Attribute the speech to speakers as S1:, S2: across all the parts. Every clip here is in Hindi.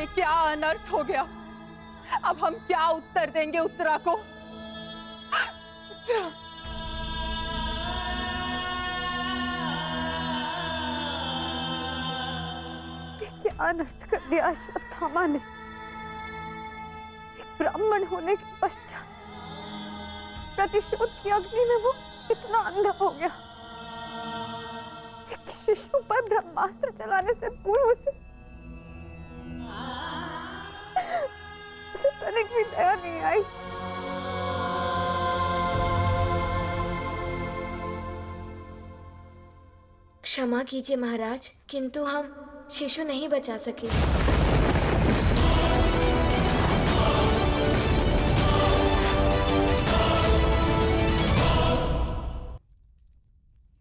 S1: ये क्या अनर्थ हो गया? अब हम क्या उत्तर देंगे उत्तरा को? उत्तरा,
S2: क्या अनर्थ कर दिया अश्वत्थामा ने। एक ब्राह्मण होने के पश्चात प्रतिशोध की अग्नि में वो इतना अंधा हो गया। एक शिशु पर ब्रह्मास्त्र चलाने से पूर्व उसे तनिक भी दया नहीं आई।
S3: क्षमा कीजिए महाराज, किंतु हम शिशु नहीं बचा सके।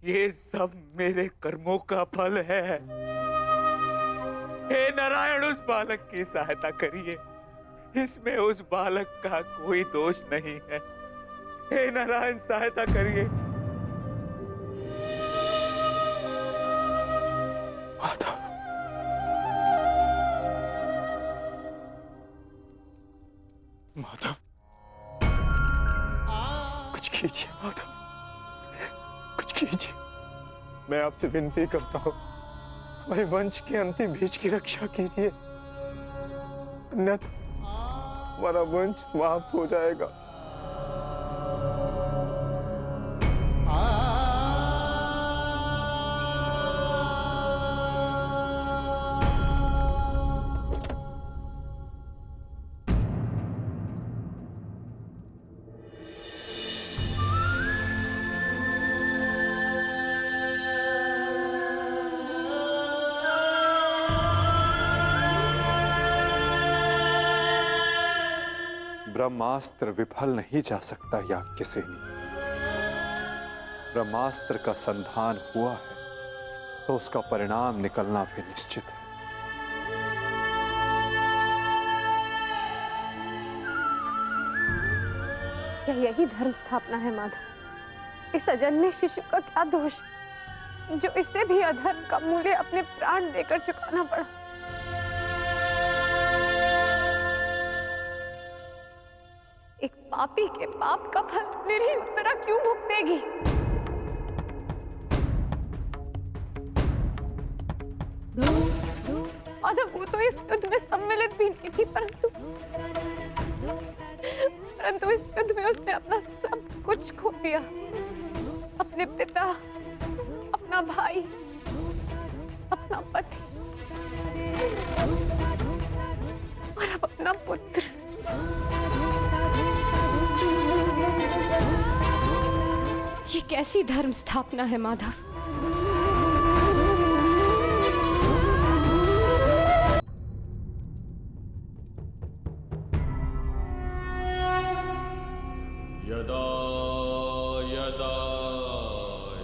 S4: ये सब मेरे कर्मों का फल है। हे नारायण, उस बालक की सहायता करिए। इसमें उस बालक का कोई दोष नहीं है। हे नारायण, सहायता करिए। माधव, माधव, कुछ कीजिए माधव, कुछ कीजिए। मैं आपसे विनती करता हूं, हमारे वंश के अंतिम बीज की रक्षा कीजिए, अन्यथा हमारा वंश समाप्त हो जाएगा।
S5: ब्रह्मास्त्र विफल नहीं जा सकता याज्ञसेनी। ब्रह्मास्त्र का संधान हुआ है तो उसका परिणाम निकलना भी निश्चित है।
S2: क्या यही धर्म स्थापना है माधव? इस अजन्मे शिशु का क्या दोष जो इसे भी अधर्म का मूल्य अपने प्राण देकर चुकाना पड़ा? एक पापी के पाप का फल निरीह उत्तरा क्यों भुगतेगी? माधव, वो तो इस युद्ध में सम्मिलित भी नहीं थी, परंतु इस युद्ध में उसने अपना सब कुछ खो दिया। अपने पिता, अपना भाई, अपना पति और अब अपना पुत्र। ये कैसी धर्म स्थापना है माधव?
S6: यदा यदा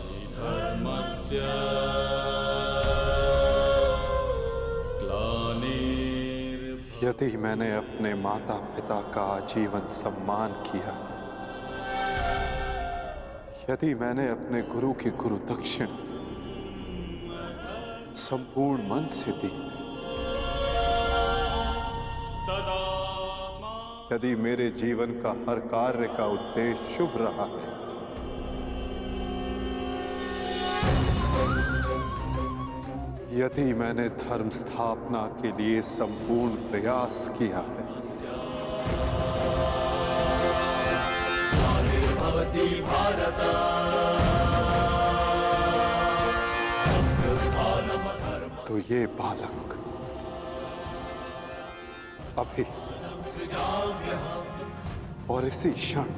S6: हि धर्मस्य ग्लानिर्भवति।
S5: यदि मैंने अपने माता पिता का आजीवन सम्मान किया, यदि मैंने अपने गुरु की गुरु दक्षिण संपूर्ण मन से दी, यदि मेरे जीवन का हर कार्य का उद्देश्य शुभ रहा है, यदि मैंने धर्म स्थापना के लिए संपूर्ण प्रयास किया है, तो ये बालक अभी और इसी क्षण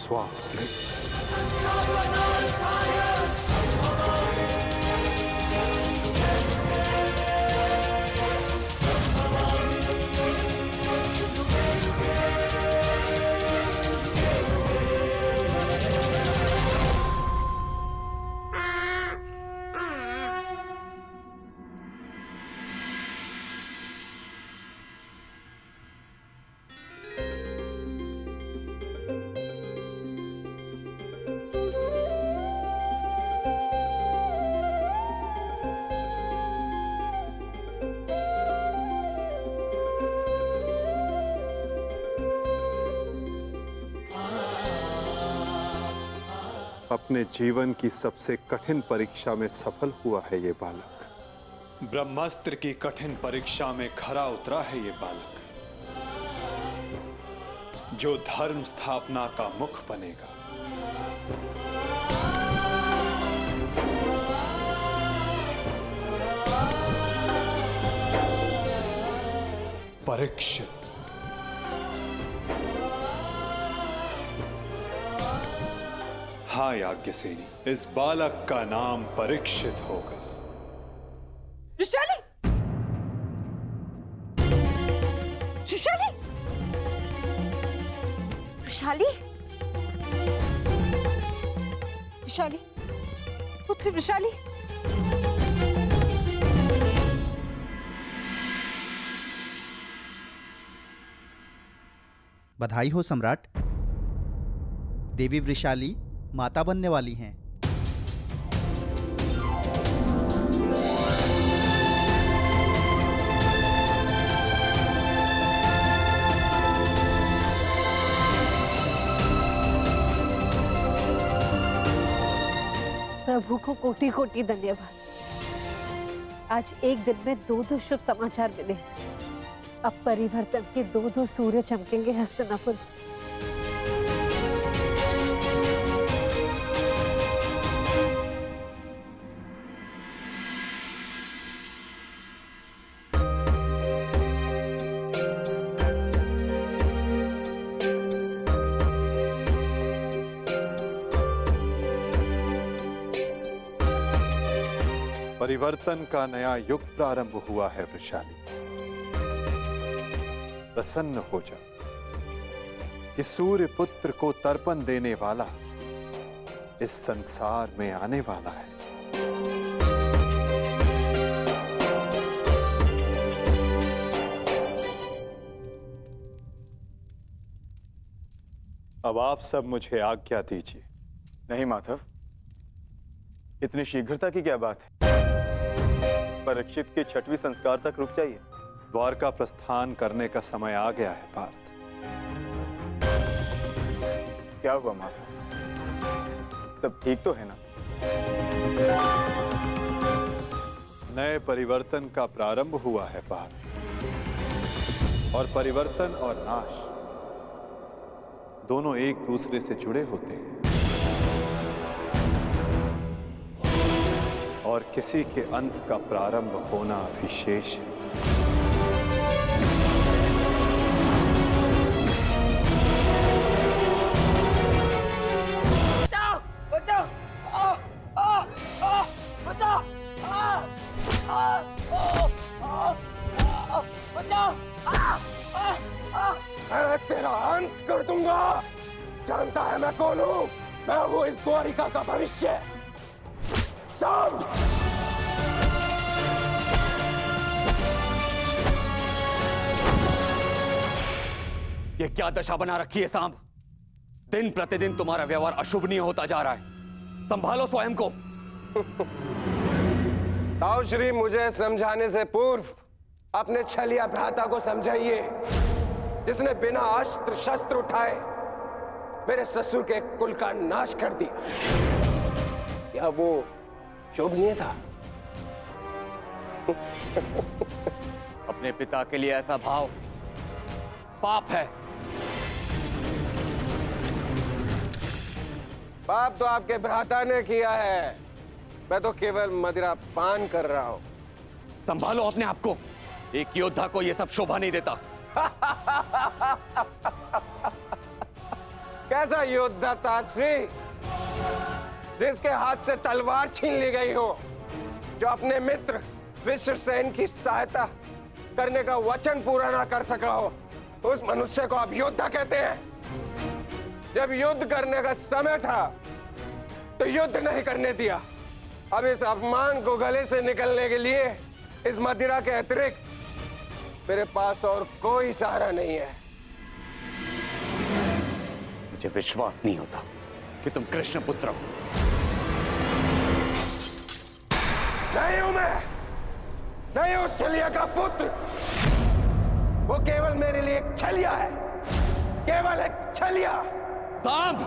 S5: श्वास ले। अपने जीवन की सबसे कठिन परीक्षा में सफल हुआ है ये बालक। ब्रह्मास्त्र की कठिन परीक्षा में खरा उतरा है ये बालक, जो धर्म स्थापना का मुख बनेगा। परीक्षित। हाँ याज्ञसेनी, इस बालक का नाम परीक्षित होगा।
S1: विशाली, विशाली,
S2: विशाली,
S1: विशाली, तू थी विशाली?
S7: बधाई हो सम्राट। देवी वृषाली माता बनने वाली हैं।
S2: प्रभु को कोटि कोटि धन्यवाद। आज एक दिन में दो शुभ समाचार मिले। अब परिवर्तन के दो सूर्य चमकेंगे हस्तिनापुर।
S5: परिवर्तन का नया युग प्रारंभ हुआ है वृषाली। प्रसन्न हो जा कि सूर्य पुत्र को तर्पण देने वाला इस संसार में आने वाला है। अब आप सब मुझे आज्ञा दीजिए।
S4: नहीं माधव, इतनी शीघ्रता की क्या बात है? परीक्षित के 6वें संस्कार तक रुक जाइए।
S5: द्वारका प्रस्थान करने का समय आ गया है पार्थ।
S4: क्या हुआ माधव, सब ठीक तो है ना?
S5: नए परिवर्तन का प्रारंभ हुआ है पार्थ, और परिवर्तन और नाश दोनों एक दूसरे से जुड़े होते हैं, और किसी के अंत का प्रारंभ होना अभी शेष है।
S4: मैं तेरा अंत कर दूंगा। जानता है मैं कौन हूं? मैं हूं इस द्वारिका का भविष्य। सांब!
S8: ये क्या दशा बना रखी है सांब? दिन प्रतिदिन तुम्हारा व्यवहार अशुभनीय होता जा रहा है। संभालो स्वयं को।
S9: ताऊ श्री, मुझे समझाने से पूर्व अपने छलिया भ्राता को समझाइए, जिसने बिना अस्त्र शस्त्र उठाए मेरे ससुर के कुल का नाश कर दिया। क्या वो शोभनीय था?
S8: अपने पिता के लिए ऐसा भाव पाप है।
S9: पाप तो आपके भ्राता ने किया है, मैं तो केवल मदिरा पान कर रहा हूं।
S8: संभालो अपने आप को। एक योद्धा को यह सब शोभा नहीं देता।
S9: कैसा योद्धा ताजश्री, जिसके हाथ से तलवार छीन ली गई हो, जो अपने मित्र विश्वसेन की सहायता करने का वचन पूरा ना कर सका हो, उस मनुष्य को अब योद्धा कहते हैं। जब युद्ध करने का समय था तो युद्ध नहीं करने दिया। अब इस अपमान को गले से निकलने के लिए इस मदिरा के अतिरिक्त मेरे पास और कोई सहारा नहीं है।
S8: मुझे विश्वास नहीं होता कि तुम कृष्ण पुत्र हो।
S9: नहीं हूं मैं, नहीं उस छलिया का पुत्र। वो केवल मेरे लिए एक छलिया है, केवल एक छलिया।
S8: सांब!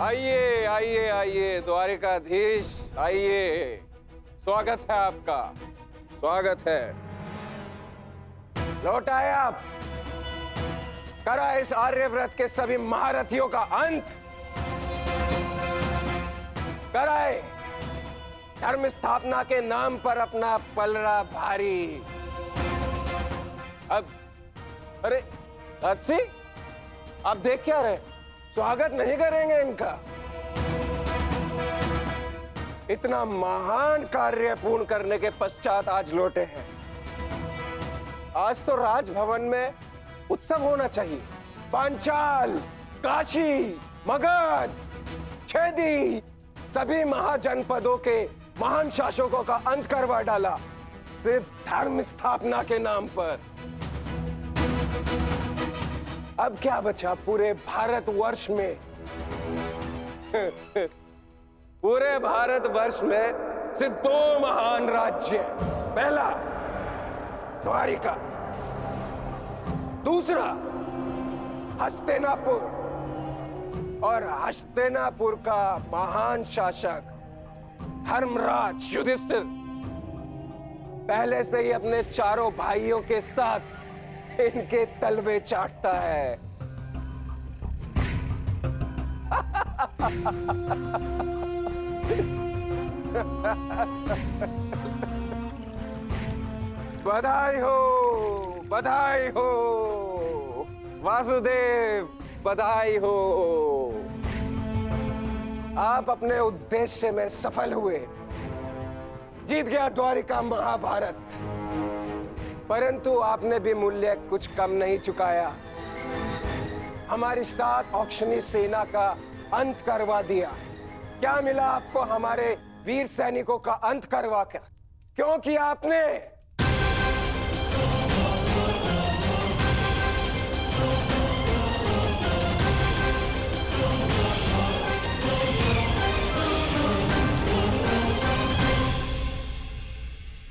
S9: आइए आइए आइए द्वारिकाधीश, आइए। स्वागत है आपका, स्वागत है। लौट आए आप। करा इस आर्यव्रत के सभी महारथियों का अंत। कराए धर्म स्थापना के नाम पर अपना पलड़ा भारी। अब अरे अच्छी, आप देख क्या रहे? स्वागत नहीं करेंगे इनका? इतना महान कार्य पूर्ण करने के पश्चात आज लौटे हैं। आज तो राजभवन में उत्सव होना चाहिए। पांचाल, काशी, मगध, छेदी, सभी महाजनपदों के महान शासकों का अंत करवा डाला, सिर्फ धर्म स्थापना के नाम पर। अब क्या बचा पूरे भारतवर्ष में? पूरे भारतवर्ष में सिर्फ दो महान राज्य। पहला द्वारिका, दूसरा हस्तिनापुर। और हस्तिनापुर का महान शासक धर्मराज युधिष्ठिर पहले से ही अपने चारों भाइयों के साथ इनके तलवे चाटता है। बधाई हो, बधाई हो वासुदेव, बधाई हो। आप अपने उद्देश्य में सफल हुए। जीत गया द्वारिका महाभारत। परंतु आपने भी मूल्य कुछ कम नहीं चुकाया। हमारी 7 औक्षणी सेना का अंत करवा दिया। क्या मिला आपको हमारे वीर सैनिकों का अंत करवा कर? क्योंकि आपने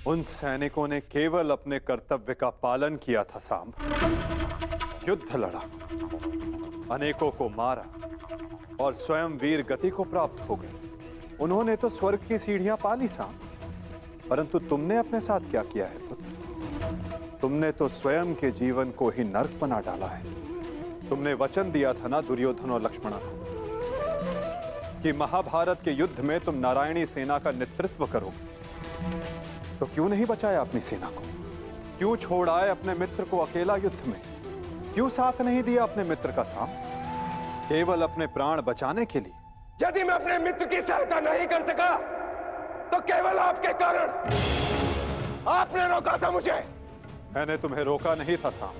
S5: उन सैनिकों ने केवल अपने कर्तव्य का पालन किया था सांब। युद्ध लड़ा, अनेकों को मारा और स्वयं वीर गति को प्राप्त हो गए। उन्होंने तो स्वर्ग की सीढ़ियां पा ली सांब। परंतु तुमने अपने साथ क्या किया है पुत्र? तुमने तो स्वयं के जीवन को ही नर्क बना डाला है। तुमने वचन दिया था ना दुर्योधन और लक्ष्मण को कि महाभारत के युद्ध में तुम नारायणी सेना का नेतृत्व करोगे। तो क्यों नहीं बचाया अपनी सेना को? क्यों छोड़ आए अपने मित्र को अकेला युद्ध में? क्यों साथ नहीं दिया अपने मित्र का साथ? केवल अपने प्राण बचाने के लिए?
S9: यदि मैं अपने मित्र की सहायता नहीं कर सका तो केवल आपके कारण। आपने रोका था मुझे।
S5: मैंने तुम्हें रोका नहीं था साम,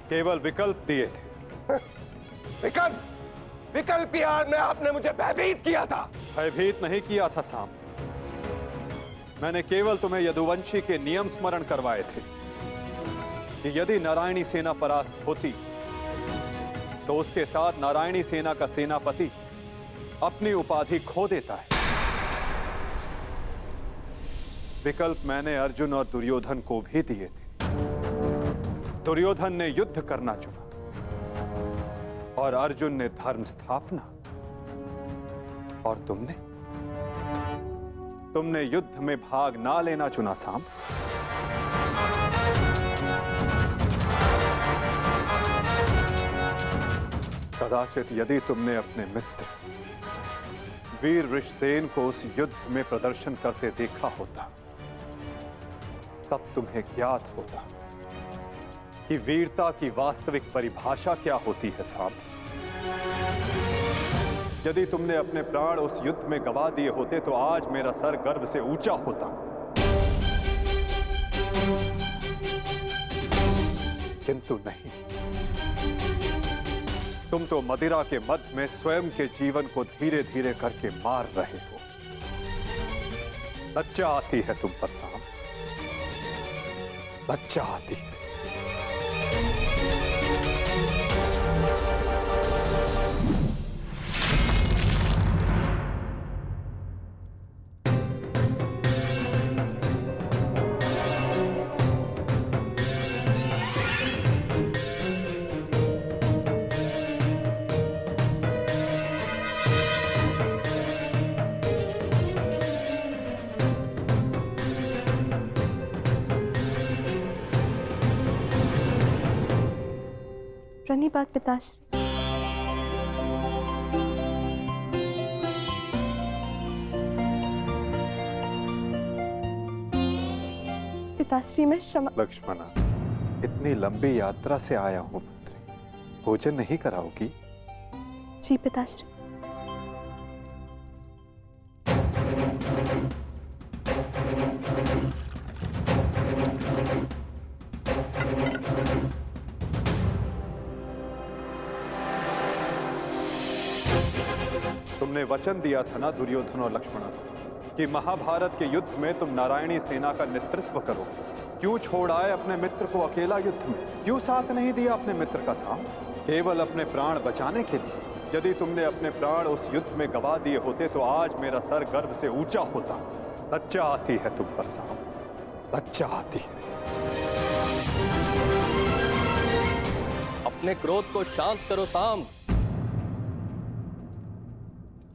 S5: केवल विकल्प दिए थे।
S9: विकल्प? विकल्प यार में आपने मुझे भयभीत किया था।
S5: भयभीत नहीं किया था साम, मैंने केवल तुम्हें यदुवंशी के नियम स्मरण करवाए थे कि यदि नारायणी सेना परास्त होती तो उसके साथ नारायणी सेना का सेनापति अपनी उपाधि खो देता है। विकल्प मैंने अर्जुन और दुर्योधन को भी दिए थे। दुर्योधन ने युद्ध करना चुना और अर्जुन ने धर्म स्थापना। और तुमने युद्ध में भाग ना लेना चुना सांब। कदाचित यदि तुमने अपने मित्र वीर ऋषसेन को उस युद्ध में प्रदर्शन करते देखा होता तब तुम्हें ज्ञात होता कि वीरता की वास्तविक परिभाषा क्या होती है सांब। यदि तुमने अपने प्राण उस युद्ध में गवा दिए होते तो आज मेरा सर गर्व से ऊंचा होता। किंतु नहीं, तुम तो मदिरा के मद में स्वयं के जीवन को धीरे धीरे करके मार रहे हो। लज्जा आती है तुम पर सांब, लज्जा आती है।
S2: प्रणिपात पिताश्री। पिताश्री मैं क्षमा।
S5: लक्ष्मणा, इतनी लंबी यात्रा से आया हूं पुत्री, भोजन नहीं कराओगी?
S2: जी पिताश्री।
S5: तुमने वचन दिया था ना दुर्योधन और लक्ष्मणा को कि महाभारत के युद्ध में तुम नारायणी सेना का नेतृत्व करो। क्यों छोड़ आए अपने मित्र को अकेला युद्ध में? क्यों साथ नहीं दिया अपने मित्र का साथ? केवल अपने प्राण बचाने के लिए? यदि तुमने अपने प्राण उस युद्ध में गवा दिए होते तो आज मेरा सर गर्व से ऊंचा होता। लज्जा आती है तुम पर साम, लज्जा आती है।
S8: अपने क्रोध को शांत करो साम।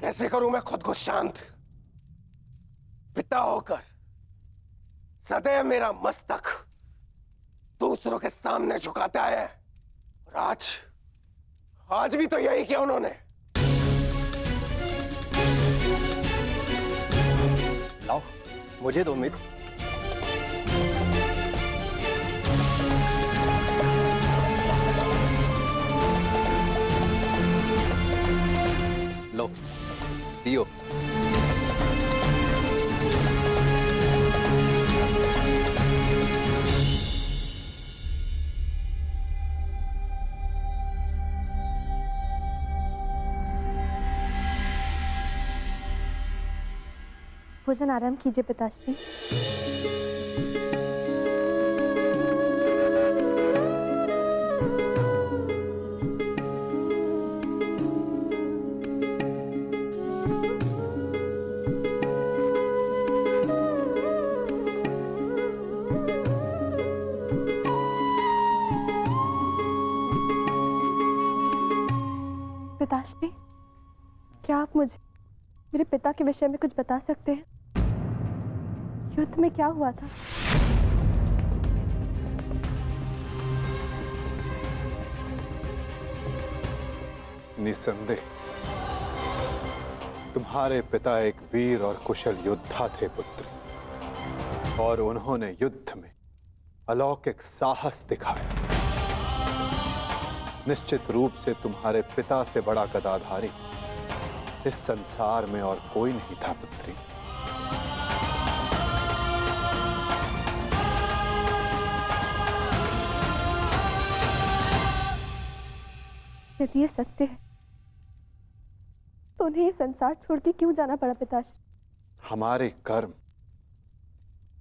S9: कैसे करूं मैं खुद को शांत? पिता होकर सदैव मेरा मस्तक दूसरों के सामने झुकाता है, और आज भी तो यही किया उन्होंने।
S8: लाओ, मुझे दो मित्र। लो, पियो।
S2: भोजन आराम कीजिए पिताश्री। पिताश्री, क्या आप मुझे मेरे पिता के विषय में कुछ बता सकते हैं? युद्ध में क्या हुआ था?
S5: निसंदेह तुम्हारे पिता एक वीर और कुशल योद्धा थे पुत्र, और उन्होंने युद्ध में अलौकिक साहस दिखाया। निश्चित रूप से तुम्हारे पिता से बड़ा गदाधारी इस संसार में और कोई नहीं था पुत्री।
S2: यदि ये सत्य है तो उन्हें ये संसार छोड़ के क्यों जाना पड़ा पिताश्री?
S5: हमारे कर्म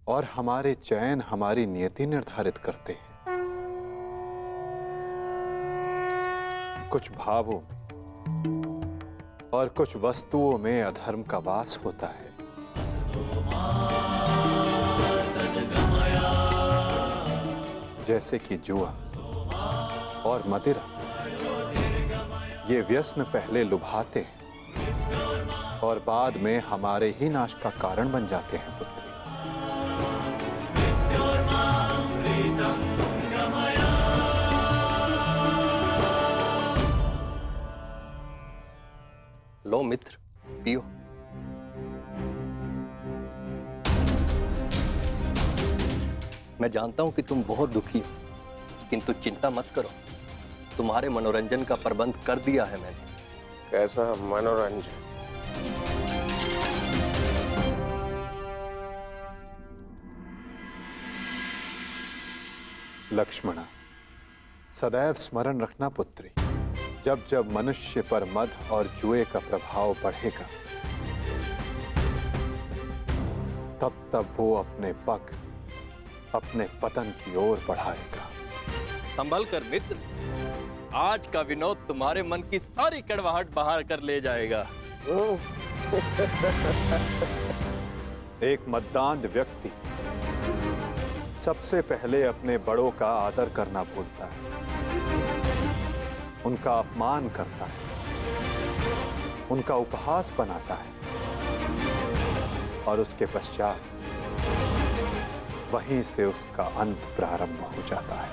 S5: और हमारे चयन हमारी नियति निर्धारित करते हैं। कुछ भावों में और कुछ वस्तुओं में अधर्म का वास होता है। जैसे कि जुआ और मदिरा, ये व्यसन पहले लुभाते हैं और बाद में हमारे ही नाश का कारण बन जाते हैं पुत्री।
S8: लो मित्र, पियो। मैं जानता हूं कि तुम बहुत दुखी हो, किंतु चिंता मत करो, तुम्हारे मनोरंजन का प्रबंध कर दिया है मैंने।
S9: कैसा मनोरंजन?
S5: लक्ष्मणा, सदैव स्मरण रखना पुत्री, जब जब मनुष्य पर मद और जुए का प्रभाव बढ़ेगा तब तब वो अपने पग अपने पतन की ओर बढ़ाएगा।
S8: संभल कर मित्र, आज का विनोद तुम्हारे मन की सारी कड़वाहट बाहर कर ले जाएगा।
S5: एक मद्दांध व्यक्ति सबसे पहले अपने बड़ों का आदर करना भूलता है, उनका अपमान करता है, उनका उपहास बनाता है, और उसके पश्चात वहीं से उसका अंत प्रारंभ हो जाता है।